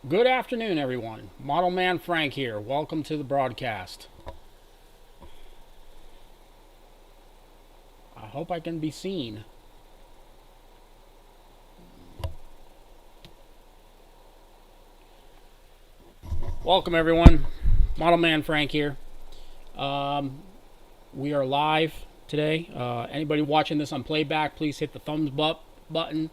Good afternoon, everyone. Model Man Frank here. Welcome to the broadcast. I hope I can be seen. Welcome, everyone. Model Man Frank here. We are live today. Anybody watching this on playback, please hit the thumbs up button,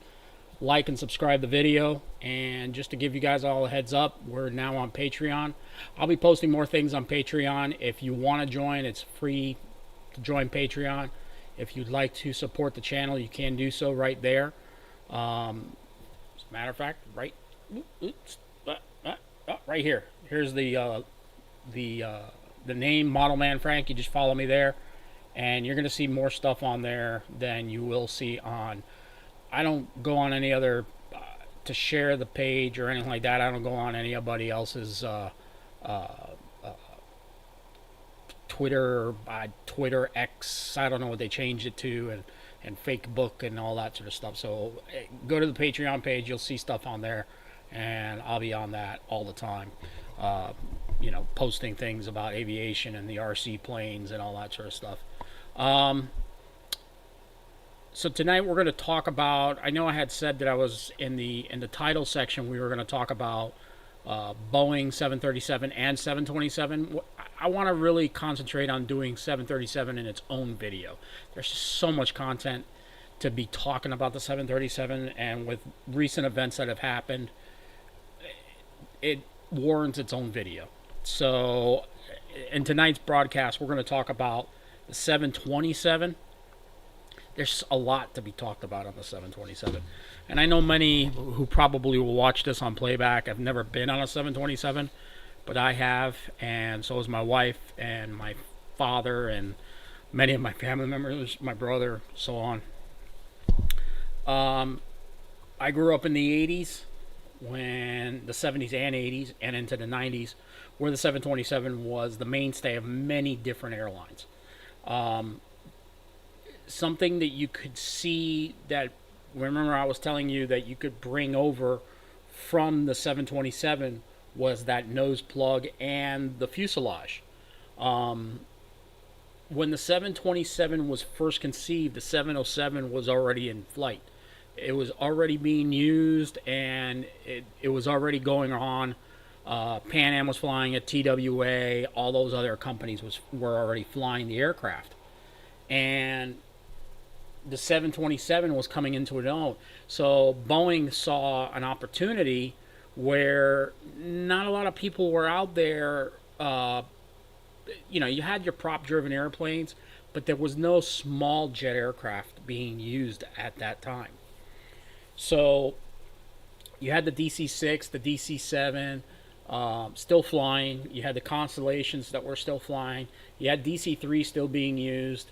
like and subscribe the video. And just to give you guys all a heads up, we're now on Patreon. I'll be posting more things on Patreon. If you want to join, it's free to join Patreon. If you'd like to support the channel, you can do so right there. As a matter of fact, right here. Here's the name, Model Man Frank. You just follow me there, and you're gonna see more stuff on there than you will see on. I don't go on any other to share the page or anything like that. I don't go on anybody else's Twitter X. I don't know what they changed it to, and Facebook and all that sort of stuff. So go to the Patreon page. You'll see stuff on there, and I'll be on that all the time. Posting things about aviation and the RC planes and all that sort of stuff. So tonight we're going to talk about. I know I had said that I was in the title section. We were going to talk about Boeing 737 and 727. I want to really concentrate on doing 737 in its own video. There's just so much content to be talking about the 737, and with recent events that have happened, it warrants its own video. So in tonight's broadcast, we're going to talk about the 727. There's a lot to be talked about on the 727. And I know many who probably will watch this on playback have never been on a 727, but I have, and so has my wife and my father and many of my family members, my brother, so on. I grew up in the 80s, when the 70s and 80s and into the 90s, where the 727 was the mainstay of many different airlines. Something that you could see that, remember I was telling you that you could bring over from the 727 was that nose plug and the fuselage. When the 727 was first conceived, the 707 was already in flight. It was already being used, and it was already going on. Pan Am was flying it, TWA, all those other companies were already flying the aircraft. And the 727 was coming into its own. So Boeing saw an opportunity where not a lot of people were out there. You had your prop-driven airplanes, but there was no small jet aircraft being used at that time. So you had the DC-6, the DC-7 still flying. You had the Constellations that were still flying. You had DC-3 still being used.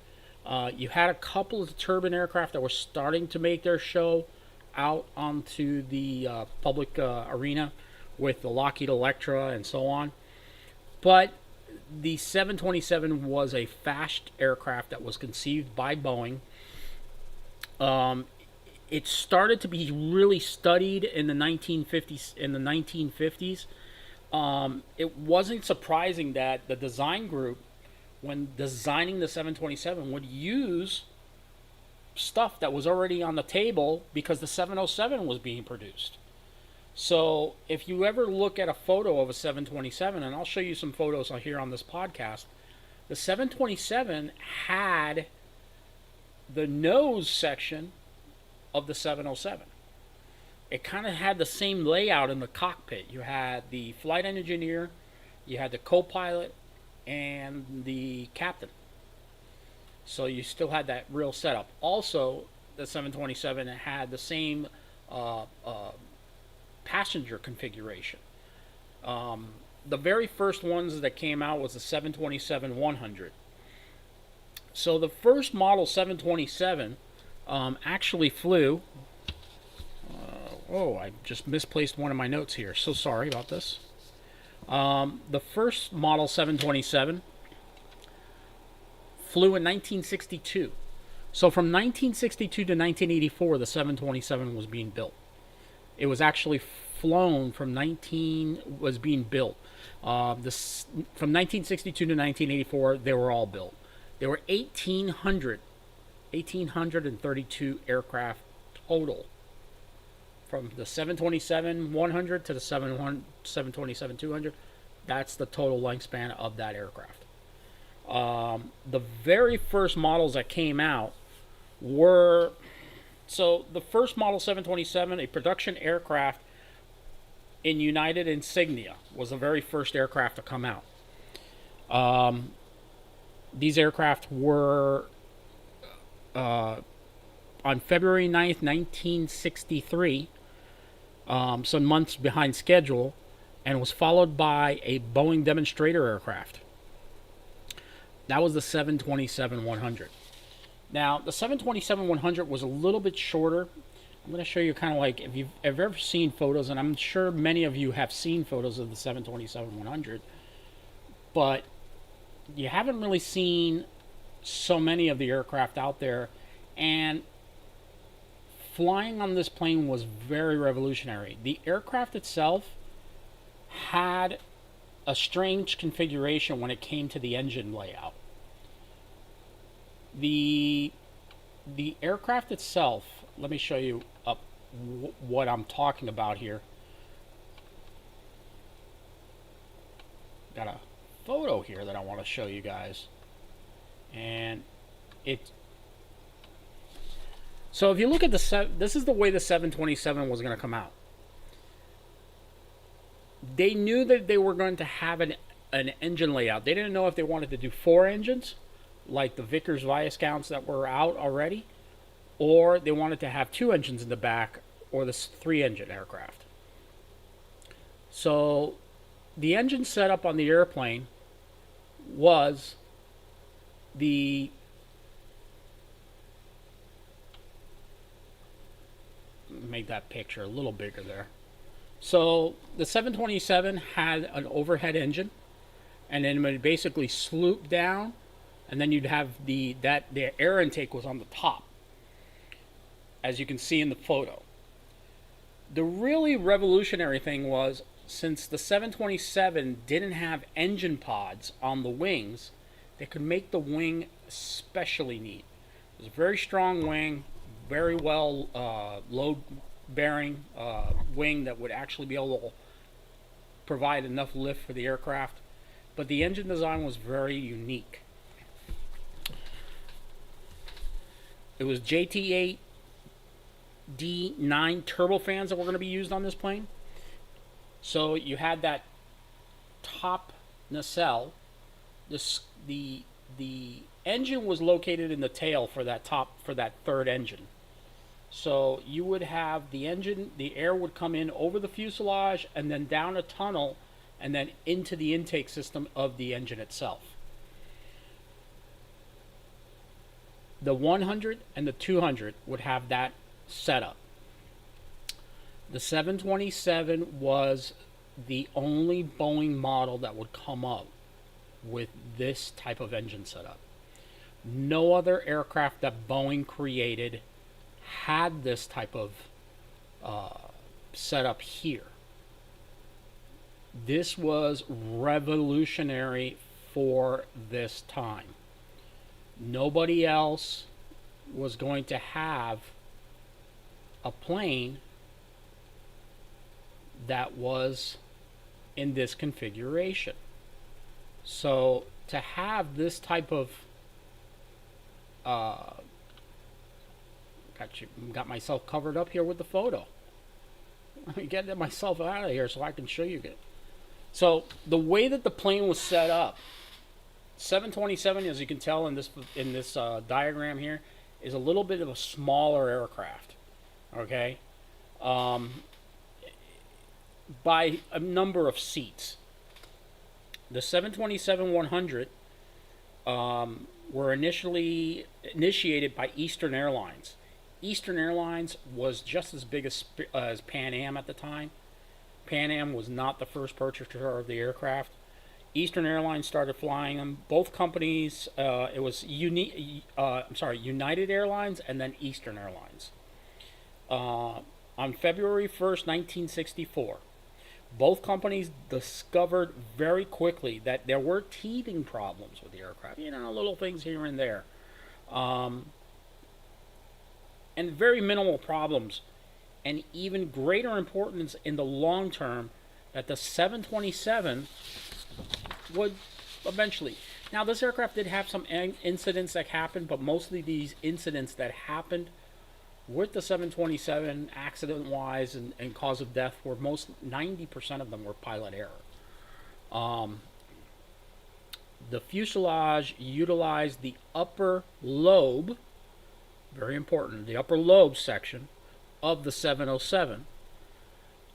You had a couple of turbine aircraft that were starting to make their show out onto the public arena with the Lockheed Electra and so on. But the 727 was a fast aircraft that was conceived by Boeing. It started to be really studied in the 1950s. It wasn't surprising that the design group, when designing the 727, would use stuff that was already on the table because the 707 was being produced. So if you ever look at a photo of a 727, and I'll show you some photos here on this podcast, the 727 had the nose section of the 707. It kind of had the same layout in the cockpit. You had the flight engineer, you had the co-pilot, and the captain. So you still had that real setup. Also, the 727 had the same passenger configuration. The very first ones that came out was the 727-100. So the first model 727 actually flew. I just misplaced one of my notes here. So sorry about this. The first model 727 flew in 1962. So from 1962 to 1984, the 727 was being built. It was actually flown from 19 was being built. This from 1962 to 1984, they were all built. There were 1,832 aircraft total, from the 727-100 to the 727-200. That's the total lifespan of that aircraft. The very first models that came out were, so the first model 727, a production aircraft in United insignia, was the very first aircraft to come out. These aircraft were on February 9th, 1963, some months behind schedule, and was followed by a Boeing demonstrator aircraft. That was the 727-100. Now, the 727-100 was a little bit shorter. I'm going to show you kind of like, if you've ever seen photos, and I'm sure many of you have seen photos of the 727-100, but you haven't really seen so many of the aircraft out there, and flying on this plane was very revolutionary. The aircraft itself had a strange configuration when it came to the engine layout. The aircraft itself, let me show you what I'm talking about here. Got a photo here that I want to show you guys. And so if you look at this is the way the 727 was going to come out. They knew that they were going to have an engine layout. They didn't know if they wanted to do 4 engines, like the Vickers Viscounts that were out already, or they wanted to have 2 engines in the back, or this 3-engine aircraft. So the engine setup on the airplane was make that picture a little bigger there. So the 727 had an overhead engine, and then it would basically sloop down, and then you'd have the air intake was on the top, as you can see in the photo. The really revolutionary thing was, since the 727 didn't have engine pods on the wings, they could make the wing especially neat. It was a very strong wing, very well load bearing wing that would actually be able to provide enough lift for the aircraft. But the engine design was very unique. It was JT8 D9 turbofans that were going to be used on this plane. So you had that top nacelle. The engine was located in the tail for that third engine. So you would have the engine, the air would come in over the fuselage and then down a tunnel and then into the intake system of the engine itself. The 100 and the 200 would have that setup. The 727 was the only Boeing model that would come up with this type of engine setup. No other aircraft that Boeing created had this type of setup here. This was revolutionary for this time. Nobody else was going to have a plane that was in this configuration. So to have this type of got myself covered up here with the photo. Let me get myself out of here so I can show you it. So the way that the plane was set up, 727, as you can tell in this diagram here, is a little bit of a smaller aircraft. Okay, by a number of seats. The 727-100 were initially initiated by Eastern Airlines. Eastern Airlines was just as big as Pan Am at the time. Pan Am was not the first purchaser of the aircraft. Eastern Airlines started flying them. Both companies, it was United Airlines and then Eastern Airlines. On February 1st, 1964, both companies discovered very quickly that there were teething problems with the aircraft, little things here and there, and very minimal problems, and even greater importance in the long term that the 727 would eventually. Now, this aircraft did have some incidents that happened, but mostly these incidents that happened with the 727 accident wise and cause of death were 90% of them were pilot error. Um, the fuselage utilized the upper lobe, very important, the upper lobe section of the 707,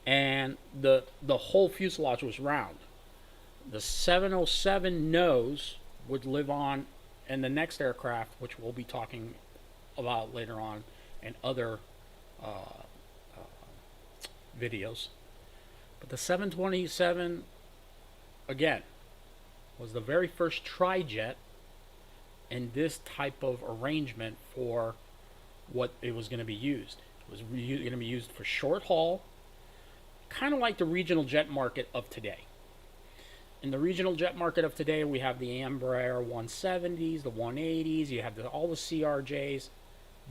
and the whole fuselage was round. The 707 nose would live on in the next aircraft, which we'll be talking about later on in other uh, videos. But the 727, again, was the very first tri-jet in this type of arrangement for what it was going to be used. It was going to be used for short haul, kind of like the regional jet market of today. In the regional jet market of today, we have the Embraer 170s, the 180s, you have all the CRJs.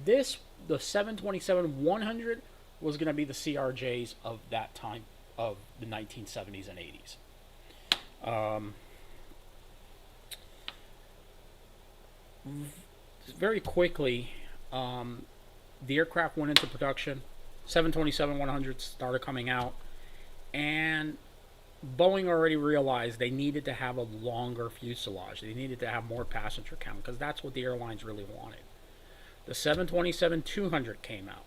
The 727-100 was going to be the CRJs of that time, of the 1970s and 80s. Very quickly, the aircraft went into production. 727-100s started coming out, and Boeing already realized they needed to have a longer fuselage. They needed to have more passenger count because that's what the airlines really wanted. The 727-200 came out.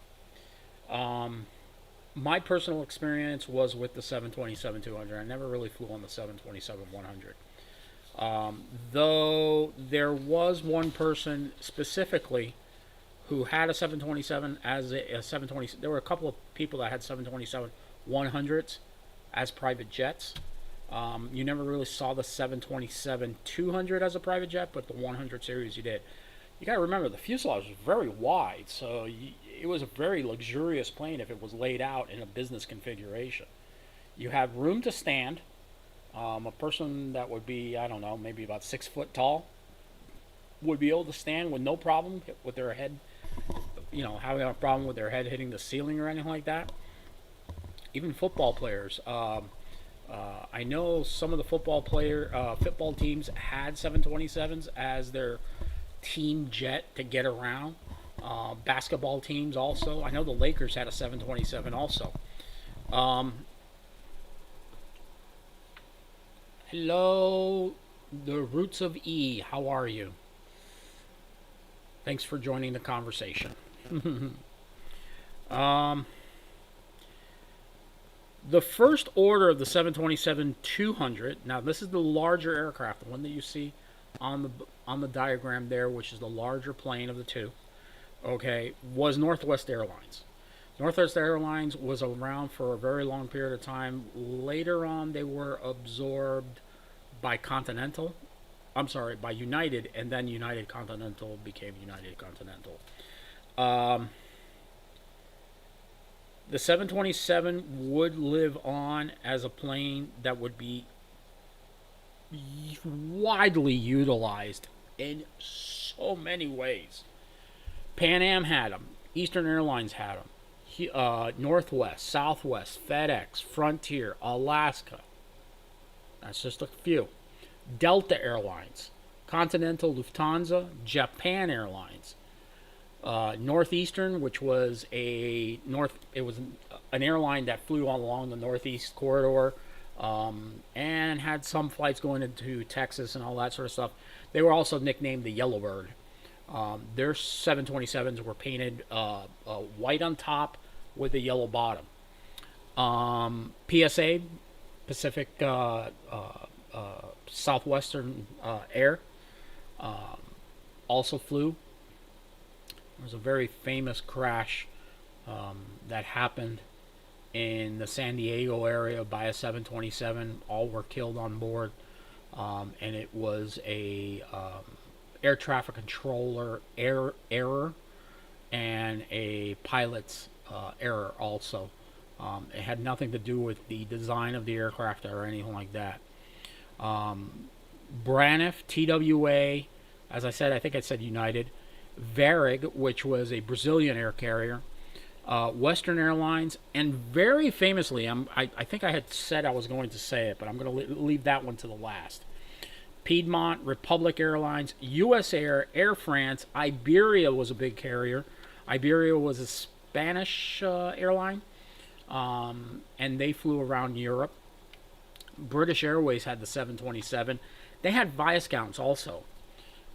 My personal experience was with the 727-200. I never really flew on the 727-100. Though there was one person specifically who had a 727 as a 720. There were a couple of people that had 727-100s as private jets. You never really saw the 727-200 as a private jet, but the 100 series you did. You got to remember the fuselage was very wide, so it was a very luxurious plane if it was laid out in a business configuration. You had room to stand. A person that would be, I don't know, maybe about 6 foot tall would be able to stand with no problem with their head, having a problem with their head hitting the ceiling or anything like that. Even football players. I know some of the football teams had 727s as their team jet to get around. Basketball teams also. I know the Lakers had a 727 also. Hello, the Roots of E. How are you? Thanks for joining the conversation. The first order of the 727-200. Now, this is the larger aircraft, the one that you see on the diagram there, which is the larger plane of the two. Okay, was Northwest Airlines. Northwest Airlines was around for a very long period of time. Later on, they were absorbed by by United, and then United Continental became United Continental. The 727 would live on as a plane that would be widely utilized in so many ways. Pan Am had them. Eastern Airlines had them. Northwest, Southwest, FedEx, Frontier, Alaska. That's just a few. Delta Airlines, Continental, Lufthansa, Japan Airlines, Northeastern, which was it was an airline that flew along the Northeast corridor, and had some flights going into Texas and all that sort of stuff. They were also nicknamed the Yellowbird. Their 727s were painted white on top with a yellow bottom. PSA, Pacific Southwestern Air, also flew. There was a very famous crash that happened in the San Diego area by a 727. All were killed on board, and it was a air traffic controller error and a pilot's error also. It had nothing to do with the design of the aircraft or anything like that. Braniff, TWA, as I said, I think I said United. Varig, which was a Brazilian air carrier. Western Airlines, and very famously, I think I had said I was going to say it, but I'm going to leave that one to the last. Piedmont, Republic Airlines, U.S. Air, Air France, Iberia was a big carrier. Iberia was a Spanish airline, and they flew around Europe. British Airways had the 727. They had Viscounts also.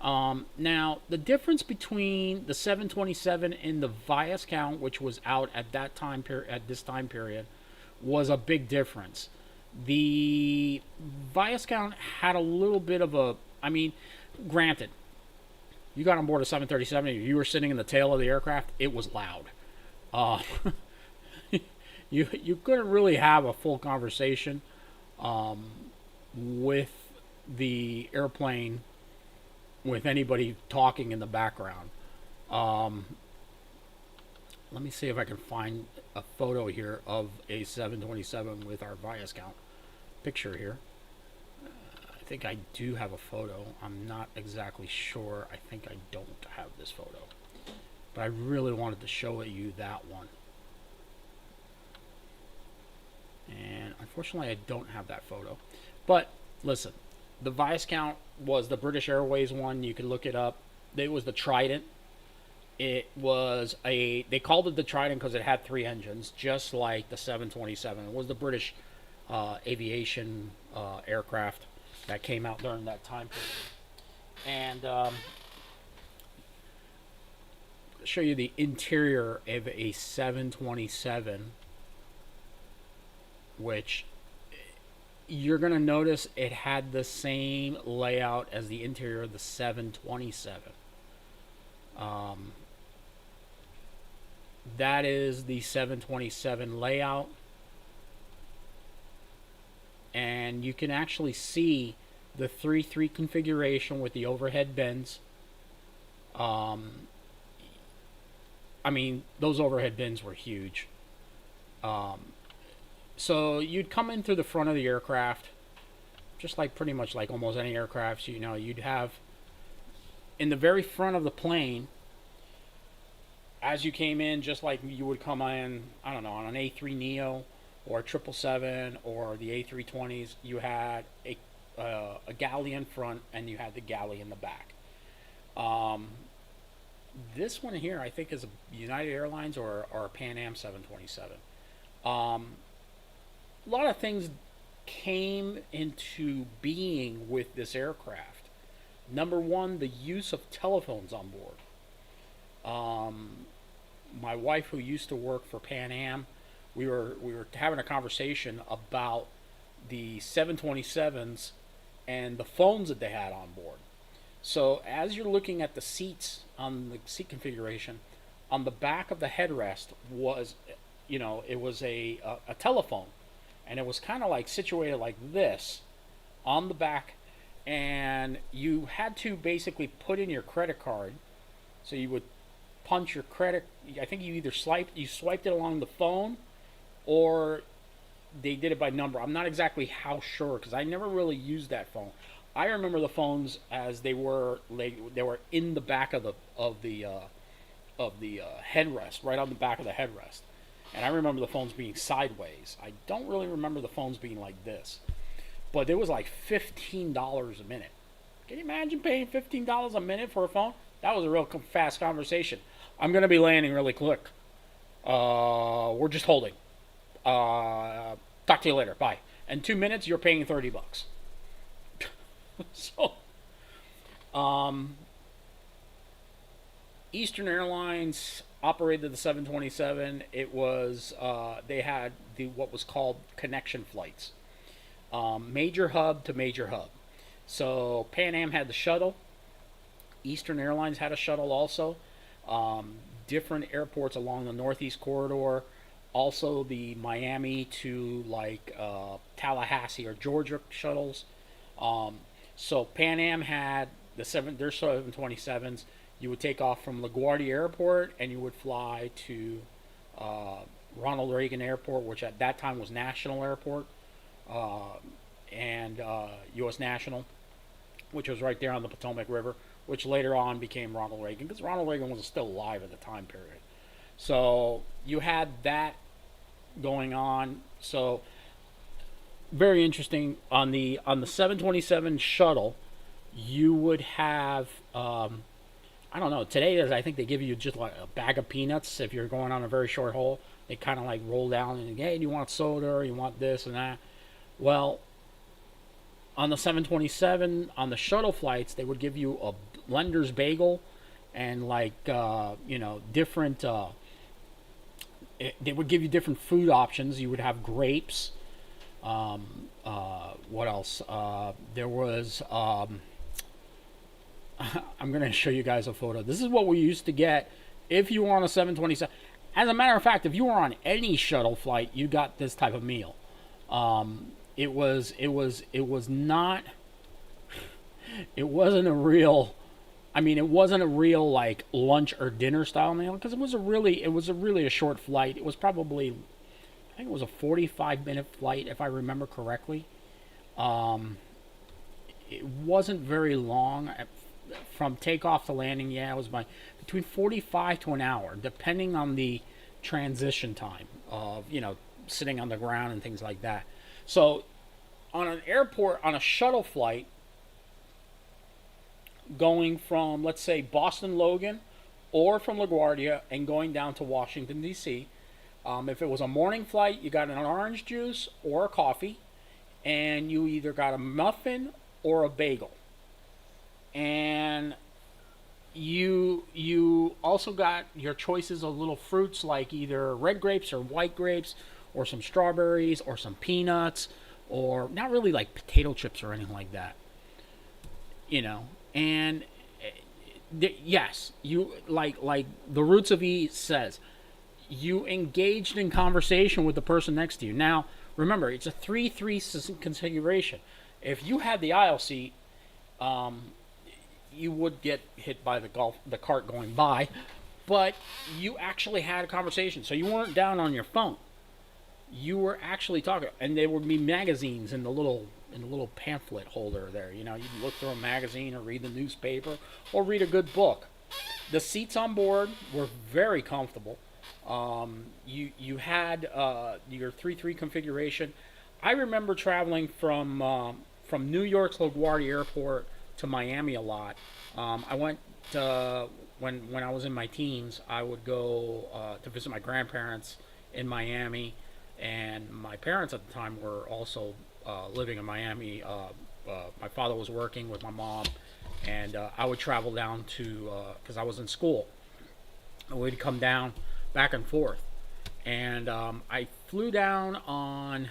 Now, the difference between the 727 and the Viscount, which was out at that time at this time period, was a big difference. The Viscount had a little bit of a, I mean, granted, you got on board a 737, you were sitting in the tail of the aircraft, it was loud. Uh, you couldn't really have a full conversation with the airplane with anybody talking in the background. Um, Let me see if I can find a photo here of a 727 with our Viscount picture here. I think I do have a photo. I'm not exactly sure. I think I don't have this photo. But I really wanted to show you that one. And unfortunately, I don't have that photo. But listen, the Viscount was the British Airways one. You can look it up. It was the Trident. It was they called it the Trident because it had three engines, just like the 727. It was the British aviation aircraft that came out during that time period. And show you the interior of a 727, which you're going to notice it had the same layout as the interior of the 727. That is the 727 layout. And you can actually see the 3-3 configuration with the overhead bins. I mean, those overhead bins were huge. So you'd come in through the front of the aircraft, just like pretty much like almost any aircraft. You know, you'd have in the very front of the plane, as you came in, just like you would come in, I don't know, on an A3neo or a 777 or the A320s, you had a galley in front and you had the galley in the back. This one here, I think, is a United Airlines or a Pan Am 727. A lot of things came into being with this aircraft. Number one, the use of telephones on board. My wife, who used to work for Pan Am, we were having a conversation about the 727s and the phones that they had on board. So as you're looking at the seats on the seat configuration, on the back of the headrest was, it was a telephone, and it was kind of like situated like this on the back, and you had to basically put in your credit card. So you would punch your credit. I think you either swiped it along the phone, or they did it by number. I'm not exactly how sure because I never really used that phone. I remember the phones as they were in the back of the headrest, right on the back of the headrest. And I remember the phones being sideways. I don't really remember the phones being like this. But it was like $15 a minute. Can you imagine paying $15 a minute for a phone? That was a real fast conversation. I'm going to be landing really quick. We're just holding. Talk to you later. Bye. In 2 minutes, you're paying $30. So, Eastern Airlines operated the 727. It was they had what was called connection flights, major hub to major hub. So Pan Am had the shuttle. Eastern Airlines had a shuttle also. Different airports along the Northeast Corridor. Also the Miami to like Tallahassee or Georgia shuttles. So Pan Am had their 727s. You would take off from LaGuardia Airport and you would fly to Ronald Reagan Airport, which at that time was National Airport, uh, and U.S. National, which was right there on the Potomac River, which later on became Ronald Reagan because Ronald Reagan was still alive at the time period. So you had that going on. So very interesting on the 727 shuttle. You would have I don't know. Today, I think they give you just like a bag of peanuts if you're going on a very short haul. They kind of like roll down and hey, do you want soda or you want this and that? Well, on the 727 on the shuttle flights, they would give you a blender's bagel and like different. They would give you different food options. You would have grapes. What else? There was. I'm going to show you guys a photo. This is what we used to get if you were on a 727. As a matter of fact, if you were on any shuttle flight, you got this type of meal. It was not. It wasn't a real. I mean, it wasn't a real like lunch or dinner style meal because it was a really a short flight. It was probably, I think it was a 45-minute flight if I remember correctly. Um, it wasn't very long from takeoff to landing. Yeah, it was between 45 to an hour, depending on the transition time of sitting on the ground and things like that. So on an airport on a shuttle flight going from let's say Boston Logan or from LaGuardia and going down to Washington D.C. If it was a morning flight, you got an orange juice or a coffee, and you either got a muffin or a bagel. And you also got your choices of little fruits like either red grapes or white grapes or some strawberries or some peanuts or not really like potato chips or anything like that. You know, and yes, you like the Roots of E says, you engaged in conversation with the person next to you. Now, remember, it's a 3-3 configuration. If you had the aisle seat, um, you would get hit by the cart going by, but you actually had a conversation. So you weren't down on your phone. You were actually talking, and there would be magazines in the little pamphlet holder there. You could look through a magazine or read the newspaper or read a good book. The seats on board were very comfortable. You had your 3-3 configuration. I remember traveling from New York's LaGuardia Airport to Miami a lot. I went when I was in my teens. I would go to visit my grandparents in Miami, and my parents at the time were also living in Miami. My father was working with my mom, and I would travel down to because I was in school. We'd come down back and forth, and I flew down on.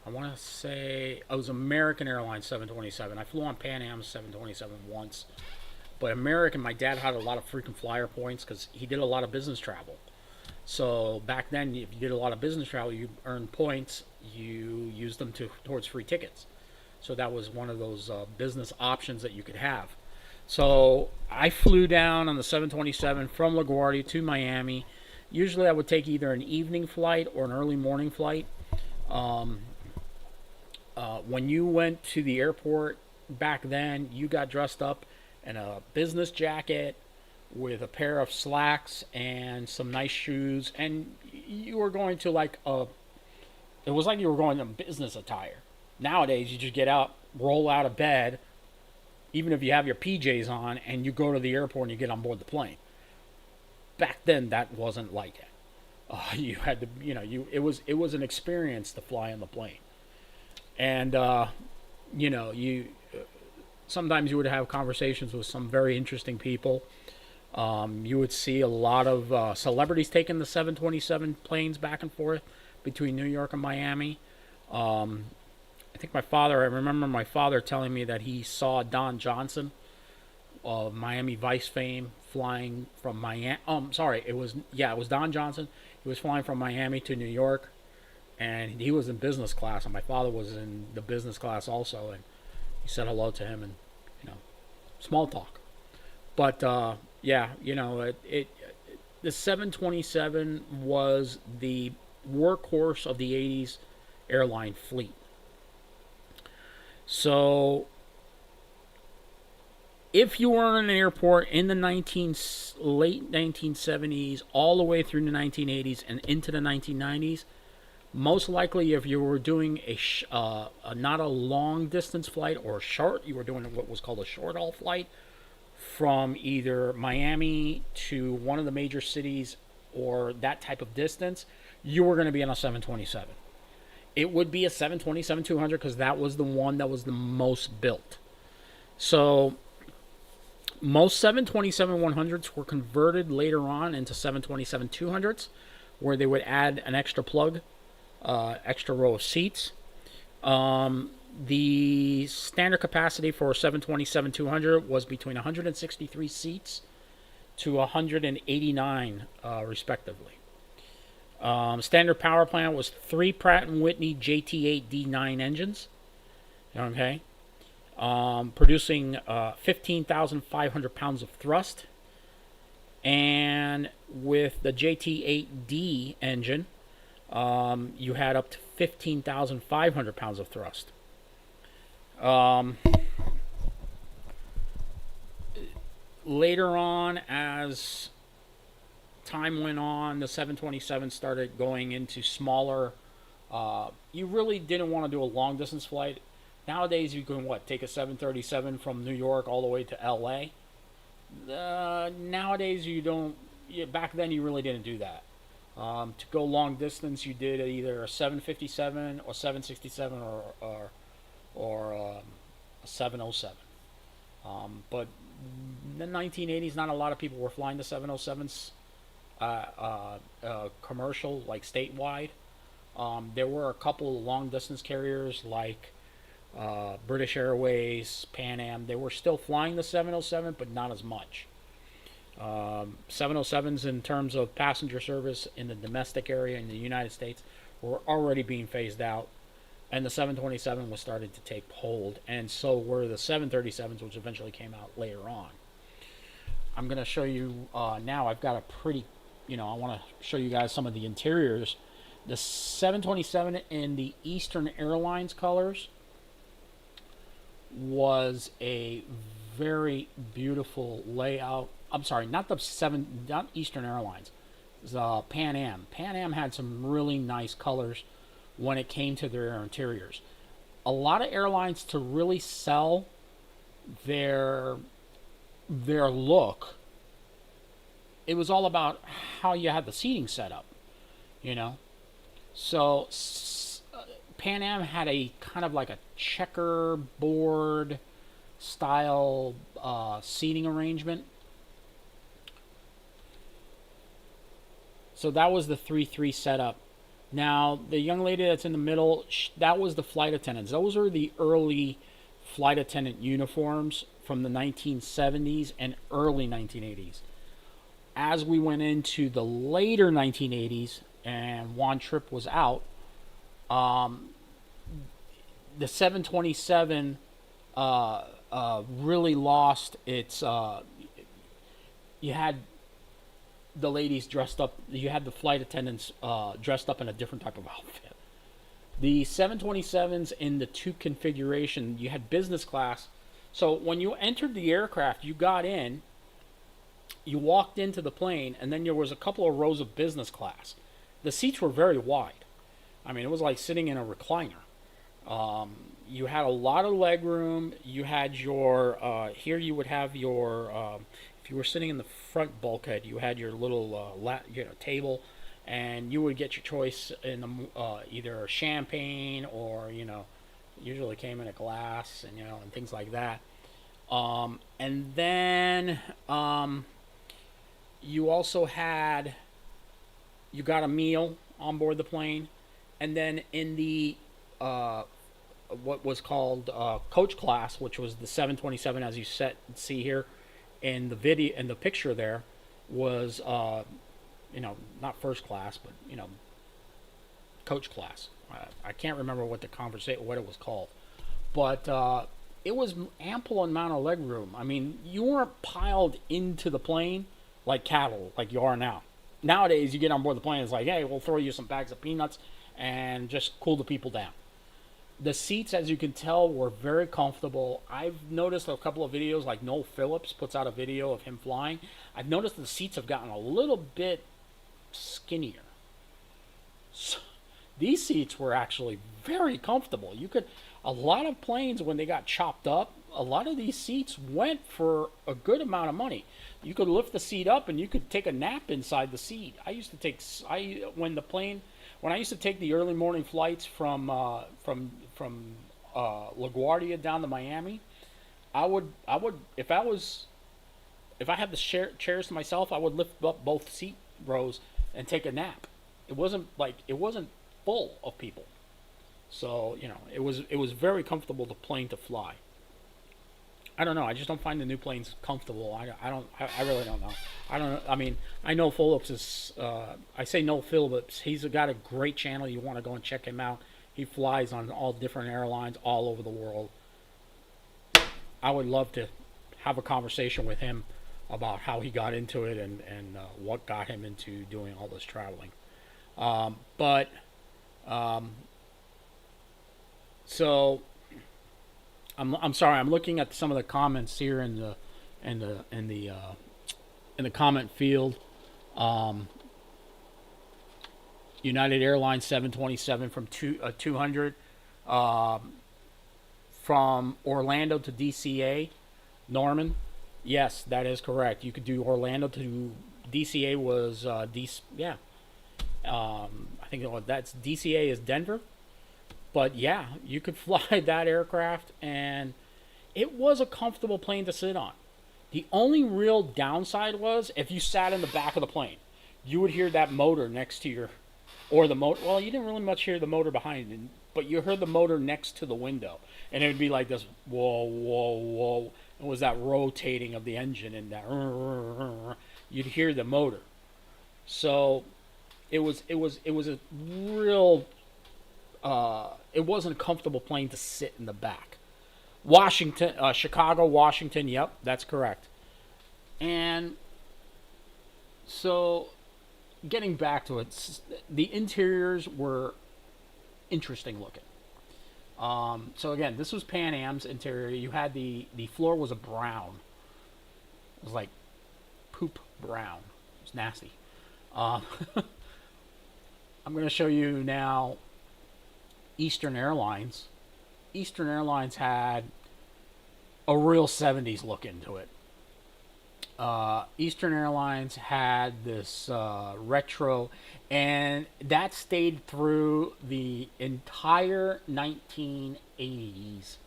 I want to say it was American Airlines 727. I flew on Pan Am 727 once, but American. My dad had a lot of frequent flyer points because he did a lot of business travel. So back then, if you did a lot of business travel, you earned points. You used them towards free tickets. So that was one of those business options that you could have. So I flew down on the 727 from LaGuardia to Miami. Usually, I would take either an evening flight or an early morning flight. Um, when you went to the airport back then, you got dressed up in a business jacket with a pair of slacks and some nice shoes, and you were going to like a. It was like you were going in business attire. Nowadays, you just get out, roll out of bed, even if you have your PJs on, and you go to the airport and you get on board the plane. Back then, that wasn't like it. You had to, it was an experience to fly on the plane, and you sometimes you would have conversations with some very interesting people. You would see a lot of celebrities taking the 727 planes back and forth between New York and Miami. I remember my father telling me that he saw Don Johnson of Miami Vice fame flying from Miami. Sorry, it was Don Johnson. He was flying from Miami to New York, and he was in business class, and my father was in the business class also, and he said hello to him, and small talk. But yeah, the 727 was the workhorse of the 80s airline fleet. So if you were in an airport in the late 1970s all the way through the 1980s and into the 1990s, most likely if you were doing not a long distance flight or short, you were doing what was called a short haul flight from either Miami to one of the major cities or that type of distance, you were going to be on a 727. It would be a 727-200 because that was the one that was the most built. So most 727-100s were converted later on into 727-200s, where they would add an extra plug, extra row of seats. The standard capacity for 727-200 was between 163 seats to 189, respectively. Standard power plant was 3 Pratt & Whitney JT8D9 engines. Okay. Producing 15,500 pounds of thrust. And with the JT8D engine, you had up to 15,500 pounds of thrust. Later on, as time went on, the 727 started going into smaller. You really didn't want to do a long distance flight. Nowadays, you can take a 737 from New York all the way to LA. Nowadays, you don't. Back then, you really didn't do that. To go long distance, you did either a 757 or 767 or a 707. But in the 1980s, not a lot of people were flying the 707s commercial, like statewide. There were a couple of long distance carriers like British Airways, Pan Am. They were still flying the 707, but not as much. 707s in terms of passenger service in the domestic area in the United States were already being phased out, and the 727 was starting to take hold, and so were the 737s, which eventually came out later on. I'm going to show you now. I've got a pretty, I want to show you guys some of the interiors. The 727 in the Eastern Airlines colors was a very beautiful layout. I'm sorry, not Eastern Airlines. It was Pan Am. Pan Am had some really nice colors when it came to their interiors. A lot of airlines, to really sell their look, it was all about how you had the seating set up, So Pan Am had a kind of like a checkerboard style seating arrangement. So that was the 3-3 setup. Now, the young lady that's in the middle, that was the flight attendants. Those are the early flight attendant uniforms from the 1970s and early 1980s. As we went into the later 1980s and Juan Trippe was out, the 727 really lost its. You had the ladies dressed up. You had the flight attendants dressed up in a different type of outfit. The 727s in the two configuration, you had business class. So when you entered the aircraft, you got in, you walked into the plane, and then there was a couple of rows of business class. The seats were very wide. I mean, it was like sitting in a recliner. You had a lot of leg room. You had your here. You would have your if you were sitting in the front bulkhead, you had your little table, and you would get your choice in either champagne or usually came in a glass and things like that. And then you also you got a meal on board the plane, and then in the what was called coach class, which was the 727, as you see here in the video, in the picture there, was not first class, but coach class. I can't remember what what it was called, but it was ample amount of leg room. I mean, you weren't piled into the plane like cattle like you are now. Nowadays, you get on board the plane, it's like, hey, we'll throw you some bags of peanuts and just cool the people down. The seats, as you can tell, were very comfortable. I've noticed a couple of videos, like Noel Phillips puts out a video of him flying. I've noticed the seats have gotten a little bit skinnier. So, these seats were actually very comfortable. You could, a lot of planes when they got chopped up, a lot of these seats went for a good amount of money. You could lift the seat up and you could take a nap inside the seat. I used to take when I used to take the early morning flights from LaGuardia down to Miami. I would if I had the chairs to myself, I would lift up both seat rows and take a nap. It wasn't full of people. So, it was very comfortable the plane to fly. I don't know. I just don't find the new planes comfortable. I really don't know. I don't know. I mean, I know Phillips is. I say no Phillips. He's got a great channel. You want to go and check him out. He flies on all different airlines all over the world. I would love to have a conversation with him about how he got into it and what got him into doing all this traveling. But so I'm sorry. I'm looking at some of the comments here in the comment field. Um, United Airlines 727 from 200 from Orlando to DCA. Norman, yes, that is correct. You could do Orlando to DCA was yeah. I think that's DCA is Denver. But yeah, you could fly that aircraft, and it was a comfortable plane to sit on. The only real downside was if you sat in the back of the plane, you would hear that motor next to your, or the motor. Well, you didn't really much hear the motor behind it, but you heard the motor next to the window, and it would be like this, whoa, whoa, whoa. It was that rotating of the engine and that. You'd hear the motor. So, it was a real. It wasn't a comfortable plane to sit in the back. Washington, Chicago, Washington. Yep, that's correct. And so, getting back to it, the interiors were interesting looking. So again, this was Pan Am's interior. You had the floor was a brown. It was like poop brown. It was nasty. Um, I'm going to show you now Eastern Airlines. Eastern Airlines had a real 70s look into it. Eastern Airlines had this retro, and that stayed through the entire 1980s.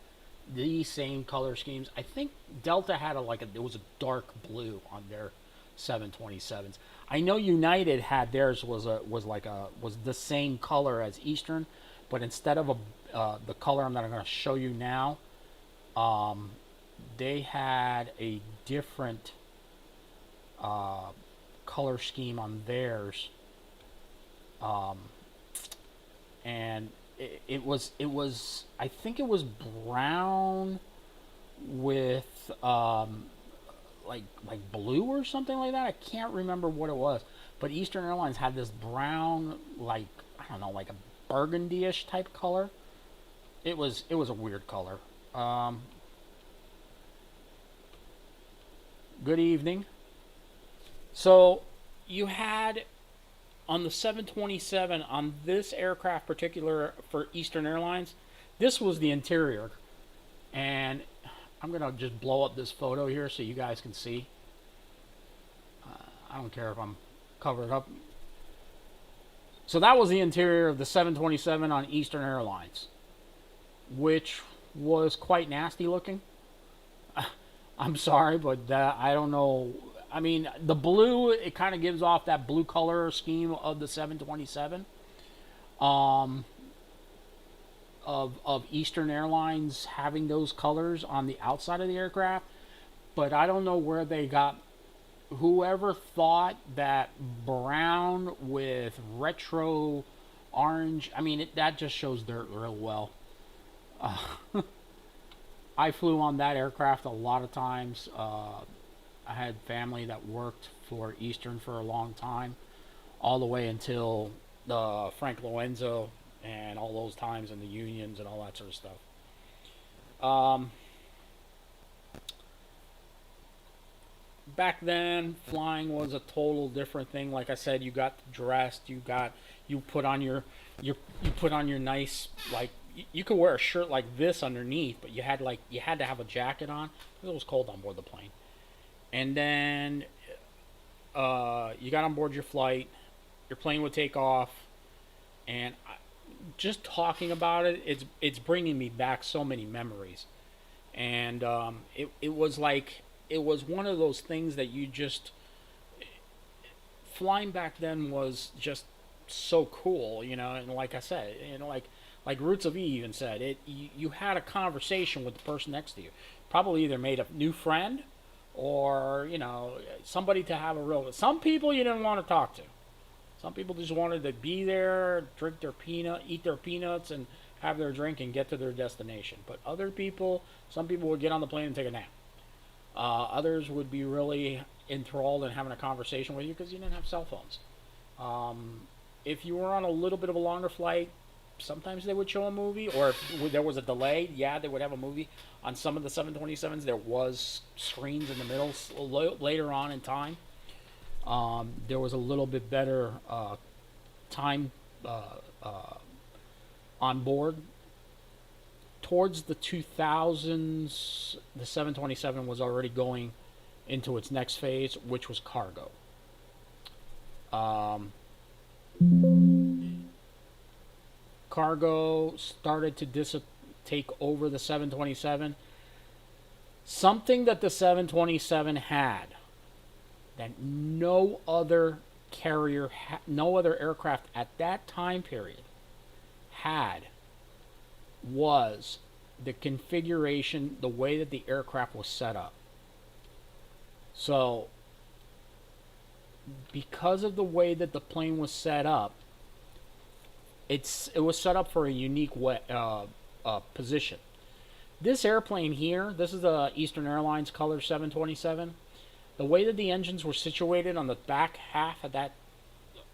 These same color schemes. I think Delta had it was a dark blue on their 727s. I know United had theirs was the same color as Eastern, but instead of the color I'm not going to show you now, they had a different color scheme on theirs, and it was I think it was brown with like blue or something like that. I can't remember what it was, but Eastern Airlines had this brown, like, I don't know, like a burgundy-ish type color. It was a weird color. Good evening. So you had on the 727 on this aircraft particular for Eastern Airlines, this was the interior, and I'm gonna just blow up this photo here so you guys can see. I don't care if I'm covered up. So that was the interior of the 727 on Eastern Airlines, which was quite nasty looking. I'm sorry, but I don't know. I mean, the blue, it kind of gives off that blue color scheme of the 727 of Eastern Airlines having those colors on the outside of the aircraft. But I don't know where they got. Whoever thought that brown with retro orange, I mean, that just shows dirt real well. Uh, I flew on that aircraft a lot of times. I had family that worked for Eastern for a long time. all the way until the Frank Loenzo and all those times in the unions and all that sort of stuff. Um, Back then, flying was a total different thing. Like I said, you got dressed, you put on you put on your nice, like, you could wear a shirt like this underneath, but you had to have a jacket on because it was cold on board the plane. And then you got on board your flight, your plane would take off, and just talking about it, it's bringing me back so many memories. And it was like it was one of those things that you just flying back then was just so cool, you know. And like I said, you know, like Roots of E even said, you had a conversation with the person next to you, probably either made a new friend or you know somebody to have a real. Some people you didn't want to talk to. Some people just wanted to be there, drink their eat their peanuts, and have their drink and get to their destination. But other people, some people would get on the plane and take a nap. Others would be really enthralled in having a conversation with you because you didn't have cell phones. Um, if you were on a little bit of a longer flight, sometimes they would show a movie, or if there was a delay, yeah, they would have a movie. On some of the 727s, there was screens in the middle later on in time. There was a little bit better time uh, uh, on board. Towards the 2000s, the 727 was already going into its next phase, which was cargo. Um, Cargo started to take over the 727. Something that the 727 had that no other aircraft at that time period had was the configuration, the way that the aircraft was set up. So, because of the way that the plane was set up, it was set up for a unique position. This airplane here, this is the Eastern Airlines Color 727. The way that the engines were situated on the back half of that,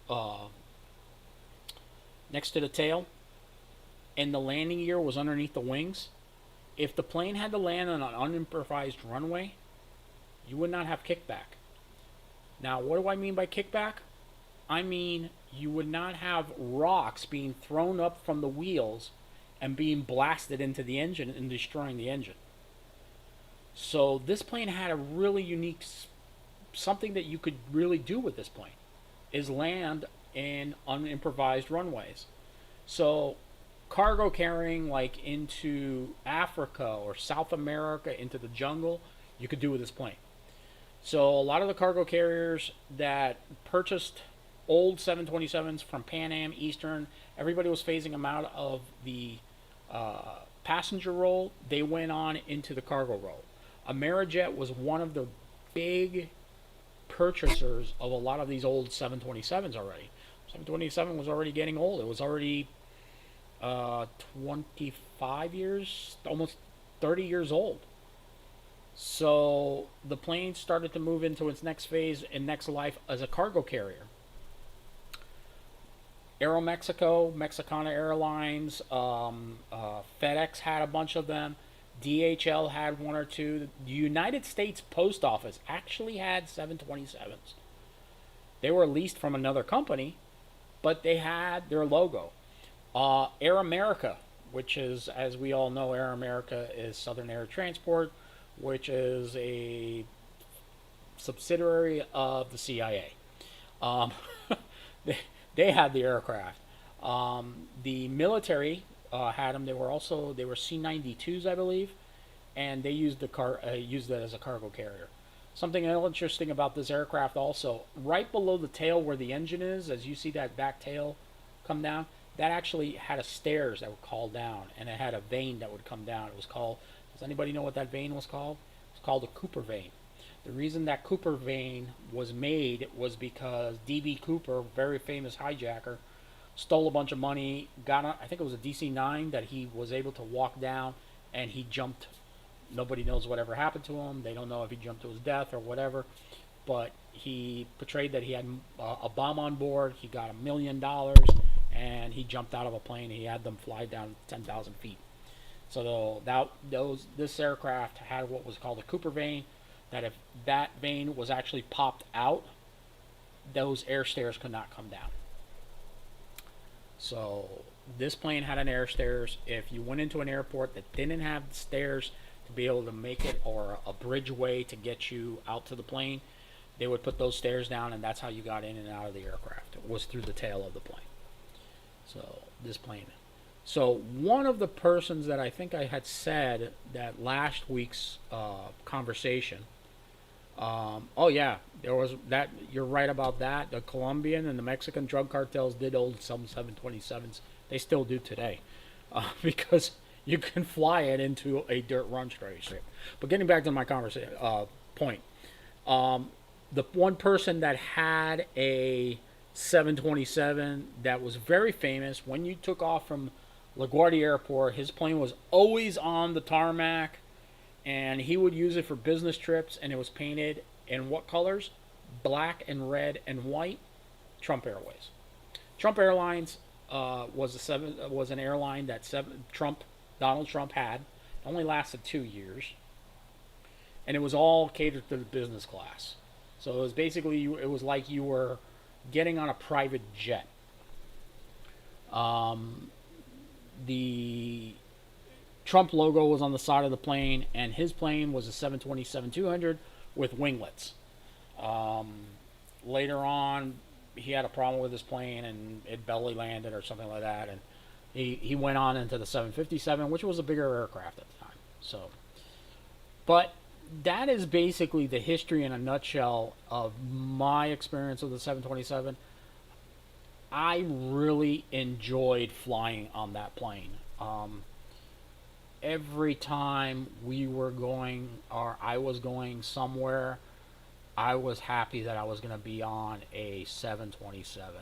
uh, next to the tail, and the landing gear was underneath the wings. If the plane had to land on an unimprovised runway, you would not have kickback. Now, what do I mean by kickback? I mean you would not have rocks being thrown up from the wheels and being blasted into the engine and destroying the engine. So this plane had a really unique something that you could really do with this plane is land in unimprovised runways. So cargo carrying like into Africa or South America into the jungle, you could do with this plane. So a lot of the cargo carriers that purchased old 727s from Pan Am, Eastern, everybody was phasing them out of the passenger role. They went on into the cargo role. Amerijet was one of the big purchasers of a lot of these old 727s already. 727 was already getting old. It was already 25 years, almost 30 years old. So the plane started to move into its next phase and next life as a cargo carrier. Aeromexico, Mexicana Airlines, FedEx had a bunch of them. DHL had one or two. The United States Post Office actually had 727s. They were leased from another company, but they had their logo. Air America, which is, as we all know, Air America is Southern Air Transport, which is a subsidiary of the CIA. Um, they, they had the aircraft. The military had them. They were C-92s, I believe, and they used that as a cargo carrier. Something interesting about this aircraft also, right below the tail where the engine is, as you see that back tail come down, that actually had a stairs that would call down, and it had a vein that would come down. It was called. Does anybody know what that vein was called? It's called a Cooper vein. The reason that Cooper vein was made was because D.B. Cooper, very famous hijacker, stole a bunch of money, I think it was a DC-9 that he was able to walk down, and he jumped. Nobody knows whatever happened to him. They don't know if he jumped to his death or whatever. but he portrayed that he had a bomb on board. He got $1 million, and he jumped out of a plane. He had them fly down 10,000 feet. So this aircraft had what was called a Cooper vane. That if that vane was actually popped out, those air stairs could not come down. So this plane had an air stairs. If you went into an airport that didn't have the stairs to be able to make it, or a bridgeway to get you out to the plane, they would put those stairs down, and that's how you got in and out of the aircraft. It was through the tail of the plane. So this plane. So one of the persons that I think I had said that last week's conversation. Oh yeah, there was that. You're right about that. The Colombian and the Mexican drug cartels did own some 727s. They still do today, because you can fly it into a dirt run straight. But getting back to my conversation point, the one person that had a 727 that was very famous, when you took off from LaGuardia Airport, his plane was always on the tarmac, and he would use it for business trips, and it was painted in what colors? Black and red and white. Trump Airways. Trump Airlines was an airline that Donald Trump had. It only lasted 2 years, and it was all catered to the business class. So it was basically, it was like you were getting on a private jet. The Trump logo was on the side of the plane, and his plane was a 727-200 with winglets. Later on, he had a problem with his plane, and it belly landed or something like that, and he went on into the 757, which was a bigger aircraft at the time. So, but that is basically the history in a nutshell of my experience with the 727. I really enjoyed flying on that plane. Every time we were going, or I was going somewhere, I was happy that I was going to be on a 727.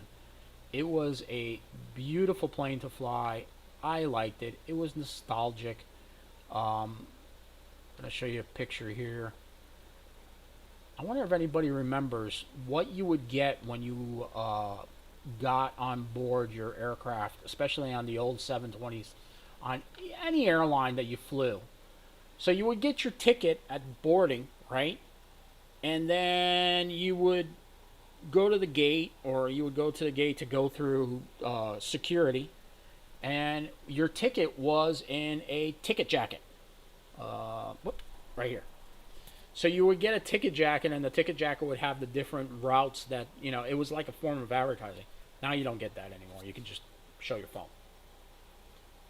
It was a beautiful plane to fly. I liked it. It was nostalgic. I'm going to show you a picture here. I wonder if anybody remembers what you would get when you got on board your aircraft, especially on the old 720s, on any airline that you flew. So you would get your ticket at boarding, right? And then you would go to the gate, or you would go to the gate to go through security, and your ticket was in a ticket jacket. Right here. So you would get a ticket jacket, and the ticket jacket would have the different routes that, it was like a form of advertising. Now you don't get that anymore. You can just show your phone.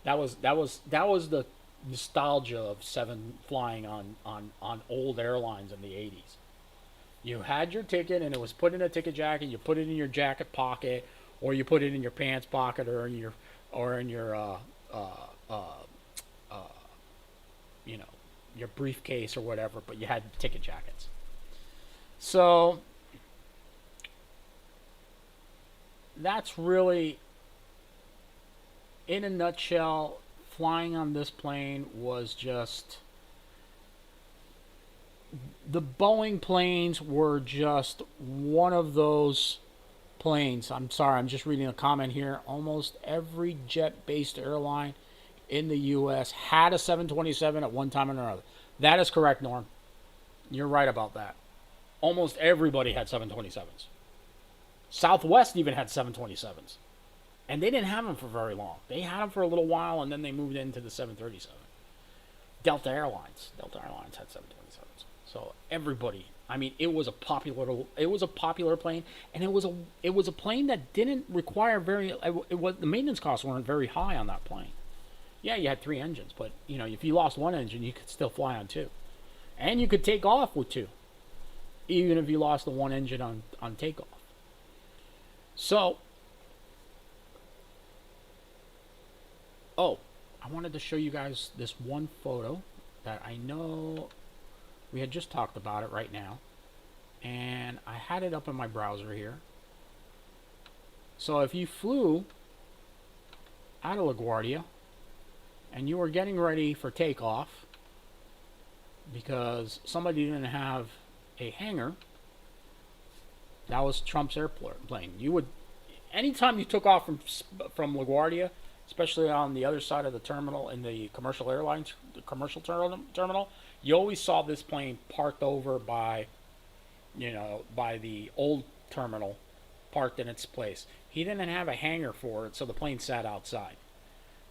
That was the nostalgia of flying on old airlines in the 80s. You had your ticket, and it was put in a ticket jacket. You put it in your jacket pocket, or you put it in your pants pocket, or in your your briefcase or whatever. But you had ticket jackets. So that's really, in a nutshell, flying on this plane was just... The Boeing planes were just one of those planes. I'm sorry, I'm just reading a comment here. Almost every jet-based airline in the U.S. had a 727 at one time or another. That is correct, Norm. You're right about that. Almost everybody had 727s. Southwest even had 727s. And they didn't have them for very long. They had them for a little while, and then they moved into the 737. Delta Airlines had 727s. So everybody, it was a popular plane, and it was a plane that didn't require the maintenance costs weren't very high on that plane. Yeah, you had 3 engines, but if you lost one engine, you could still fly on 2, and you could take off with 2, even if you lost the one engine on takeoff. So, I wanted to show you guys this one photo that I know we had just talked about it right now, and I had it up in my browser here. So if you flew out of LaGuardia and you were getting ready for takeoff because somebody didn't have a hangar, That was Trump's airplane. You would, anytime you took off from LaGuardia, especially on the other side of the terminal in the commercial airlines, the commercial terminal, you always saw this plane parked over by, by the old terminal, parked in its place. He didn't have a hangar for it, so the plane sat outside.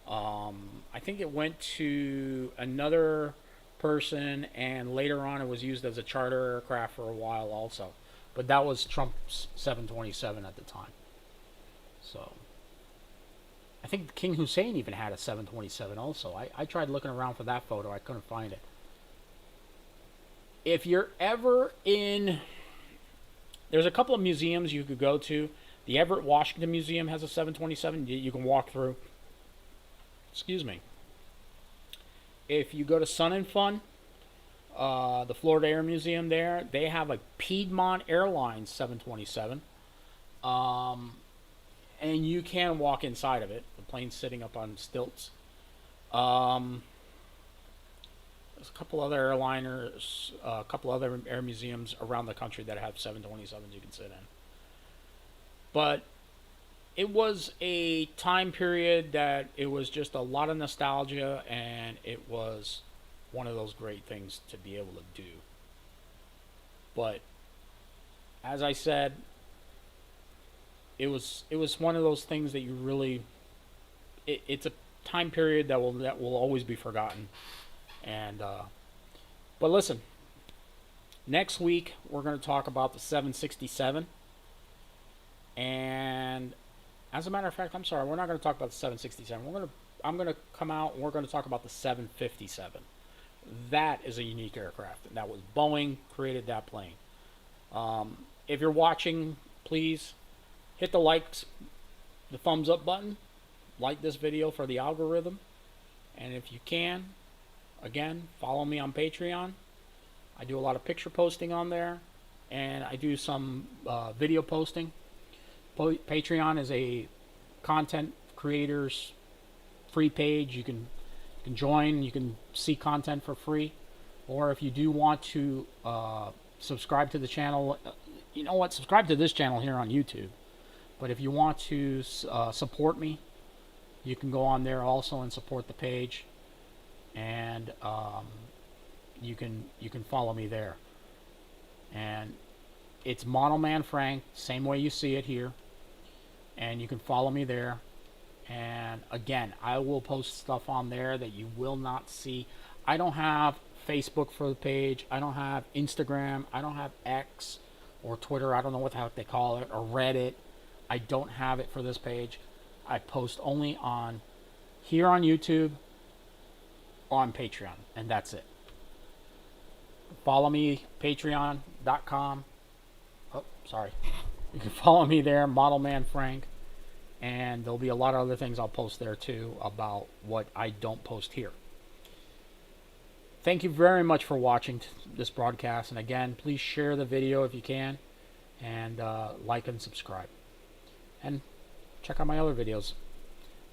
I think it went to another person, and later on it was used as a charter aircraft for a while also. But that was Trump's 727 at the time. So I think King Hussein even had a 727 also. I tried looking around for that photo. I couldn't find it. If you're ever in... There's a couple of museums you could go to. The Everett Washington Museum has a 727 you can walk through. Excuse me. If you go to Sun and Fun, the Florida Air Museum there, they have a Piedmont Airlines 727. And you can walk inside of it. The plane's sitting up on stilts. There's a couple other airliners, a couple other air museums around the country that have 727s you can sit in. But it was a time period that it was just a lot of nostalgia, and it was one of those great things to be able to do. But as I said, it was one of those things that you really it's a time period that will always be forgotten. And but listen, next week we're going to talk about the 767. And as a matter of fact, I'm sorry, we're not going to talk about the 767. I'm going to come out and we're going to talk about the 757. That is a unique aircraft, and that was Boeing created that plane. If you're watching, please hit the likes, the thumbs up button, like this video for the algorithm, and if you can, again, follow me on Patreon. I do a lot of picture posting on there, and I do some video posting. Patreon is a content creators free page. You can join. You can see content for free, or if you do want to subscribe to the channel, you know what? Subscribe to this channel here on YouTube. But if you want to support me, you can go on there also and support the page, and you can follow me there. And it's Model Man Frank, same way you see it here, and you can follow me there. And again, I will post stuff on there that you will not see. I don't have Facebook for the page. I don't have Instagram. I don't have X or Twitter. I don't know what the heck they call it, or Reddit. I don't have it for this page. I post only on here on YouTube, on Patreon, and that's it. Follow me, patreon.com. Oh, sorry. You can follow me there, Model Man Frank. And there'll be a lot of other things I'll post there too about what I don't post here. Thank you very much for watching this broadcast. And again, please share the video if you can. And like and subscribe. And check out my other videos.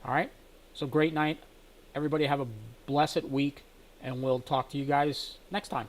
Alright? So great night. Everybody have a blessed week. And we'll talk to you guys next time.